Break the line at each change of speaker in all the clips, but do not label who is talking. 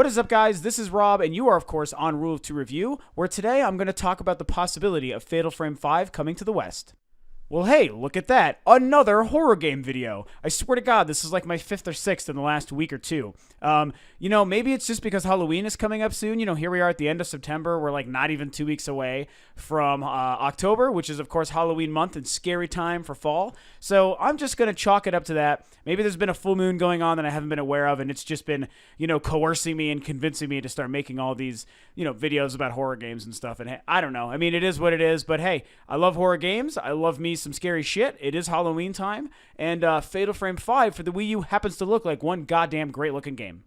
What is up, guys? This is Rob, and you are, of course, on Rule of Two Review, where today I'm going to talk about the possibility of Fatal Frame 5 coming to the West. Well, hey, look at that. Another horror game video. I swear to God, this is like my fifth or sixth in the last week or two. Maybe it's just because Halloween is coming up soon. Here we are at the end of September. We're like not even 2 weeks away from October, which is, of course, Halloween month and scary time for fall. So I'm just going to chalk it up to that. Maybe there's been a full moon going on that I haven't been aware of, and it's just been, coercing me and convincing me to start making all these, videos about horror games and stuff. And hey, I don't know. I mean, it is what it is, but hey, I love horror games. I love me some scary shit. It is Halloween time, and Fatal Frame 5 for the Wii U happens to look like one goddamn great looking game.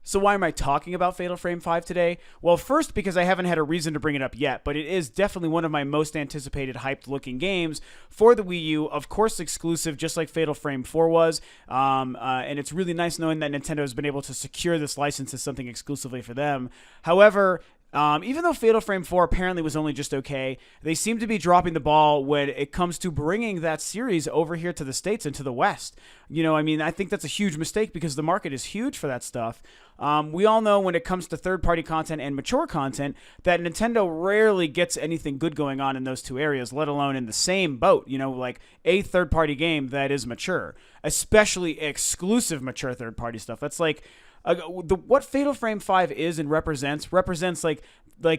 So why am I talking about Fatal Frame 5 today? Well, first, because I haven't had a reason to bring it up yet, but it is definitely one of my most anticipated hyped-looking games for the Wii U. Of course, exclusive, just like Fatal Frame 4 was. And it's really nice knowing that Nintendo has been able to secure this license as something exclusively for them. However, even though Fatal Frame 4 apparently was only just okay, they seem to be dropping the ball when it comes to bringing that series over here to the States and to the West. I think that's a huge mistake because the market is huge for that stuff. We all know when it comes to third-party content and mature content that Nintendo rarely gets anything good going on in those two areas, let alone in the same boat, like a third-party game that is mature, especially exclusive mature third-party stuff. That's like what Fatal Frame 5 is and represents like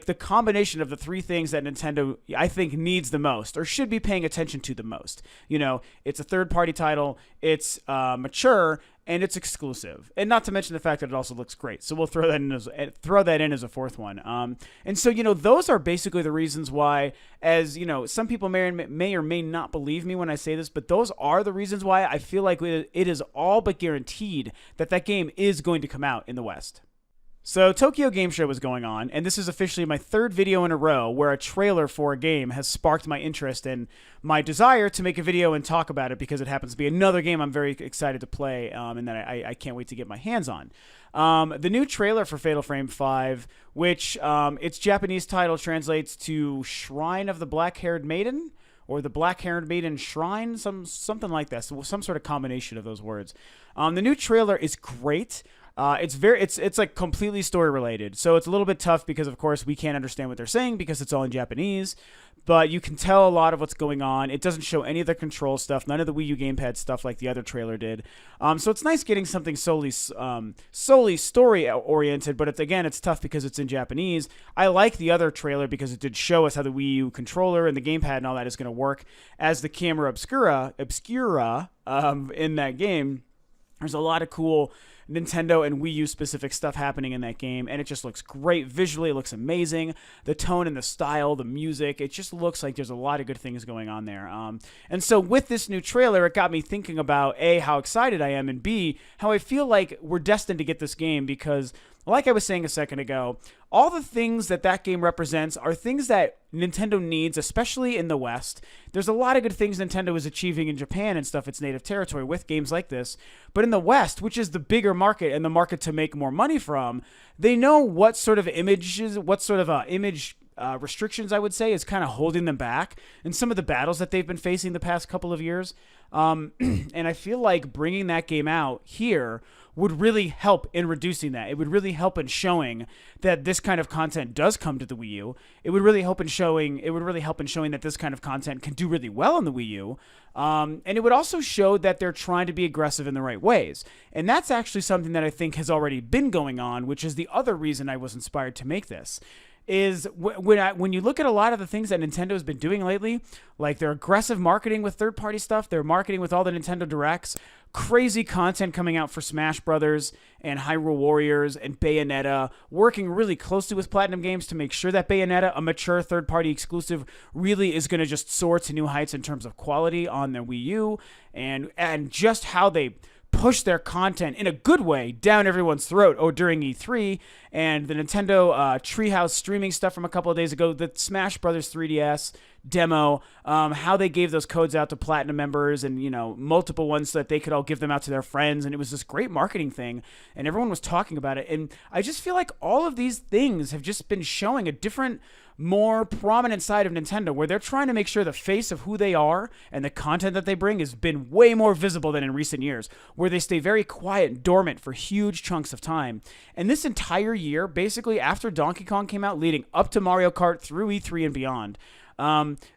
the combination of the three things that Nintendo, I think, needs the most or should be paying attention to the most. It's a third-party title, it's mature, and it's exclusive. And not to mention the fact that it also looks great. So we'll throw that in as a fourth one. And so, those are basically the reasons why, as, some people may or may not believe me when I say this, but those are the reasons why I feel like it is all but guaranteed that game is going to come out in the West. So Tokyo Game Show was going on, and this is officially my third video in a row where a trailer for a game has sparked my interest and my desire to make a video and talk about it because it happens to be another game I'm very excited to play and that I can't wait to get my hands on. The new trailer for Fatal Frame 5, which its Japanese title translates to Shrine of the Black-Haired Maiden, or the Black-Haired Maiden Shrine, something like that, so some sort of combination of those words. The new trailer is great. It's like completely story related. So it's a little bit tough because of course we can't understand what they're saying because it's all in Japanese, but you can tell a lot of what's going on. It doesn't show any of the control stuff, none of the Wii U gamepad stuff like the other trailer did. So it's nice getting something solely story oriented, but it's tough because it's in Japanese. I like the other trailer because it did show us how the Wii U controller and the gamepad and all that is going to work as the camera obscura in that game. There's a lot of cool Nintendo and Wii U specific stuff happening in that game, and it just looks great visually. It looks amazing. The tone and the style, the music, it just looks like there's a lot of good things going on there. And so with this new trailer, it got me thinking about A, how excited I am, and B, how I feel like we're destined to get this game because, like I was saying a second ago, all the things that game represents are things that Nintendo needs, especially in the West. There's a lot of good things Nintendo is achieving in Japan and stuff, its native territory, with games like this. But in the West, which is the bigger market and the market to make more money from, they know what sort of image restrictions, I would say, is kind of holding them back in some of the battles that they've been facing the past couple of years. And I feel like bringing that game out here would really help in reducing that. It would really help in showing that this kind of content does come to the Wii U. It would really help in showing that this kind of content can do really well on the Wii U. And it would also show that they're trying to be aggressive in the right ways. And that's actually something that I think has already been going on, which is the other reason I was inspired to make this. Is when you look at a lot of the things that Nintendo has been doing lately, like their aggressive marketing with third-party stuff, their marketing with all the Nintendo Directs, crazy content coming out for Smash Brothers and Hyrule Warriors and Bayonetta, working really closely with Platinum Games to make sure that Bayonetta, a mature third-party exclusive, really is going to just soar to new heights in terms of quality on the Wii U, and just how they push their content in a good way down everyone's throat during E3, and the Nintendo Treehouse streaming stuff from a couple of days ago, the Smash Brothers 3DS demo, how they gave those codes out to Platinum members and, multiple ones so that they could all give them out to their friends. And it was this great marketing thing, and everyone was talking about it. And I just feel like all of these things have just been showing a different, more prominent side of Nintendo, where they're trying to make sure the face of who they are and the content that they bring has been way more visible than in recent years, where they stay very quiet and dormant for huge chunks of time. And this entire year, basically after Donkey Kong came out, leading up to Mario Kart through E3 and beyond,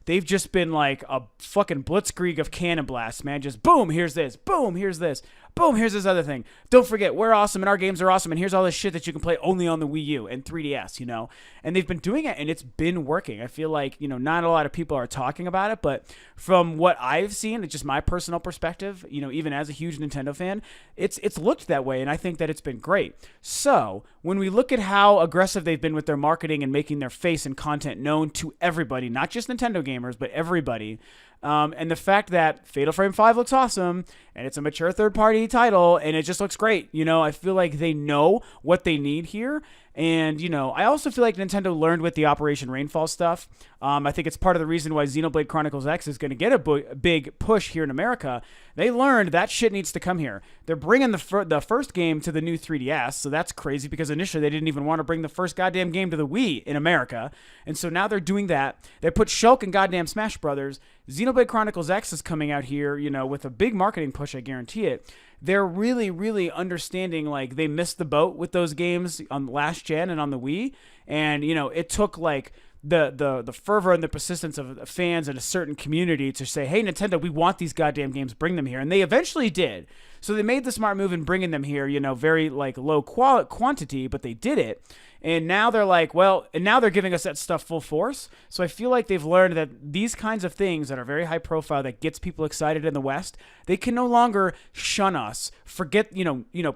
they've just been like a fucking blitzkrieg of cannon blasts, man. Just boom, here's this. Boom, here's this. Boom, here's this other thing. Don't forget, we're awesome and our games are awesome, and here's all this shit that you can play only on the Wii U and 3DS, And they've been doing it, and it's been working. I feel like, not a lot of people are talking about it, but from what I've seen, it's just my personal perspective, even as a huge Nintendo fan, it's looked that way, and I think that it's been great. So, when we look at how aggressive they've been with their marketing and making their face and content known to everybody, not just Nintendo gamers, but everybody, and the fact that Fatal Frame 5 looks awesome, and it's a mature third-party title, and it just looks great. I feel like they know what they need here. And, I also feel like Nintendo learned with the Operation Rainfall stuff. I think it's part of the reason why Xenoblade Chronicles X is going to get a big push here in America. They learned that shit needs to come here. They're bringing the first game to the new 3DS, so that's crazy because initially they didn't even want to bring the first goddamn game to the Wii in America. And so now they're doing that. They put Shulk in goddamn Smash Brothers. Xenoblade Chronicles X is coming out here, with a big marketing push, I guarantee it. They're really, really understanding, like, they missed the boat with those games on last gen and on the Wii. And, it took, like, the fervor and the persistence of fans in a certain community to say, hey, Nintendo, we want these goddamn games, bring them here. And they eventually did. So they made the smart move in bringing them here, very, like, low quantity, but they did it. And now they're like, and now they're giving us that stuff full force. So I feel like they've learned that these kinds of things that are very high profile, that gets people excited in the West, they can no longer shun us, forget,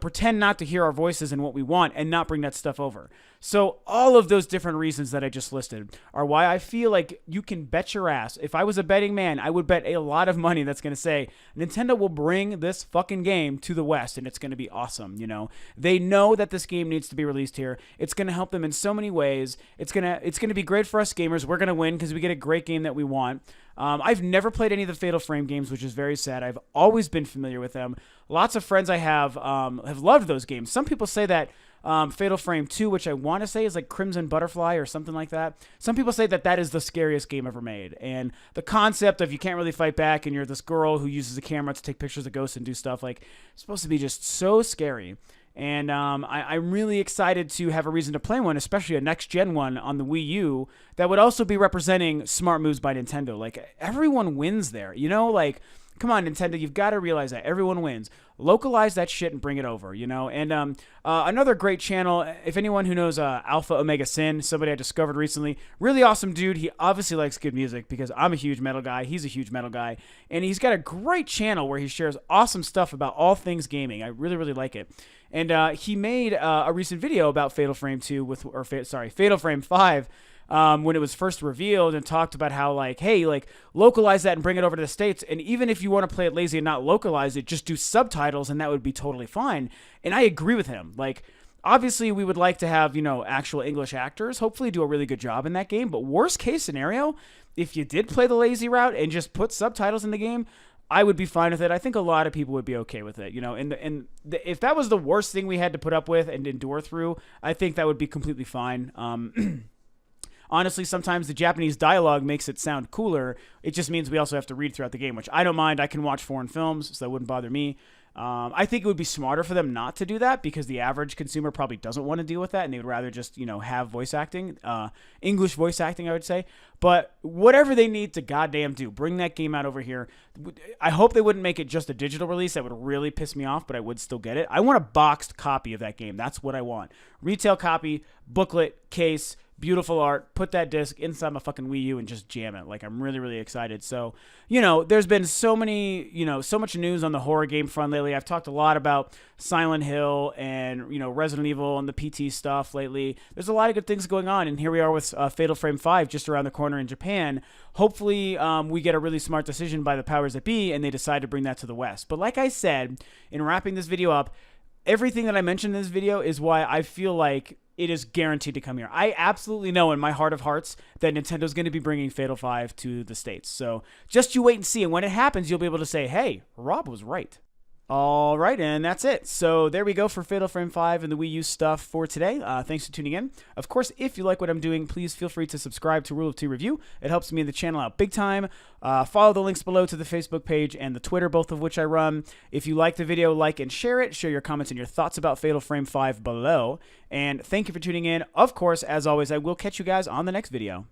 pretend not to hear our voices and what we want, and not bring that stuff over. So all of those different reasons that I just listed are why I feel like you can bet your ass. If I was a betting man, I would bet a lot of money that's going to say Nintendo will bring this fucking game to the West, and it's going to be awesome. They know that this game needs to be released here. It's going to help them in so many ways. It's gonna be great for us gamers. We're gonna win because we get a great game that we want. I've never played any of the Fatal Frame games, which is very sad. I've always been familiar with them. Lots of friends I have loved those games. Some people say that Fatal Frame 2, which I want to say is like Crimson Butterfly or something like that. Some people say that is the scariest game ever made. And the concept of you can't really fight back and you're this girl who uses a camera to take pictures of ghosts and do stuff, like, it's supposed to be just so scary. And I'm really excited to have a reason to play one, especially a next-gen one on the Wii U that would also be representing smart moves by Nintendo. Like, everyone wins there, Like, come on, Nintendo, you've got to realize that. Everyone wins. Localize that shit and bring it over, And another great channel, if anyone who knows Alpha Omega Sin, somebody I discovered recently, really awesome dude. He obviously likes good music because I'm a huge metal guy. He's a huge metal guy. And he's got a great channel where he shares awesome stuff about all things gaming. I really, really like it. And he made a recent video about Fatal Frame 2 Fatal Frame 5 when it was first revealed, and talked about how, like, hey, like, localize that and bring it over to the States. And even if you want to play it lazy and not localize it, just do subtitles and that would be totally fine. And I agree with him. Like, obviously we would like to have, actual English actors, hopefully do a really good job in that game. But worst case scenario, if you did play the lazy route and just put subtitles in the game, I would be fine with it. I think a lot of people would be okay with it, if that was the worst thing we had to put up with and endure through, I think that would be completely fine. Honestly, sometimes the Japanese dialogue makes it sound cooler. It just means we also have to read throughout the game, which I don't mind. I can watch foreign films, so that wouldn't bother me. I think it would be smarter for them not to do that because the average consumer probably doesn't want to deal with that, and they would rather just, have voice acting, English voice acting, I would say. But whatever they need to goddamn do, bring that game out over here. I hope they wouldn't make it just a digital release. That would really piss me off, but I would still get it. I want a boxed copy of that game. That's what I want. Retail copy, booklet, case, beautiful art, put that disc inside my fucking Wii U and just jam it. Like, I'm really, really excited. So, there's been so much news on the horror game front lately. I've talked a lot about Silent Hill and, Resident Evil and the PT stuff lately. There's a lot of good things going on, and here we are with Fatal Frame 5 just around the corner in Japan. Hopefully, we get a really smart decision by the powers that be, and they decide to bring that to the West. But like I said, in wrapping this video up, everything that I mentioned in this video is why I feel like it is guaranteed to come here. I absolutely know in my heart of hearts that Nintendo's going to be bringing Fatal 5 to the States. So just you wait and see. And when it happens, you'll be able to say, hey, Rob was right. All right, and that's it. So there we go for Fatal Frame 5 and the Wii U stuff for today. Thanks for tuning in. Of course, if you like what I'm doing, please feel free to subscribe to Rule of Two Review. It helps me and the channel out big time. Follow the links below to the Facebook page and the Twitter, both of which I run. If you like the video, like and share it. Share your comments and your thoughts about Fatal Frame 5 below. And thank you for tuning in. Of course, as always, I will catch you guys on the next video.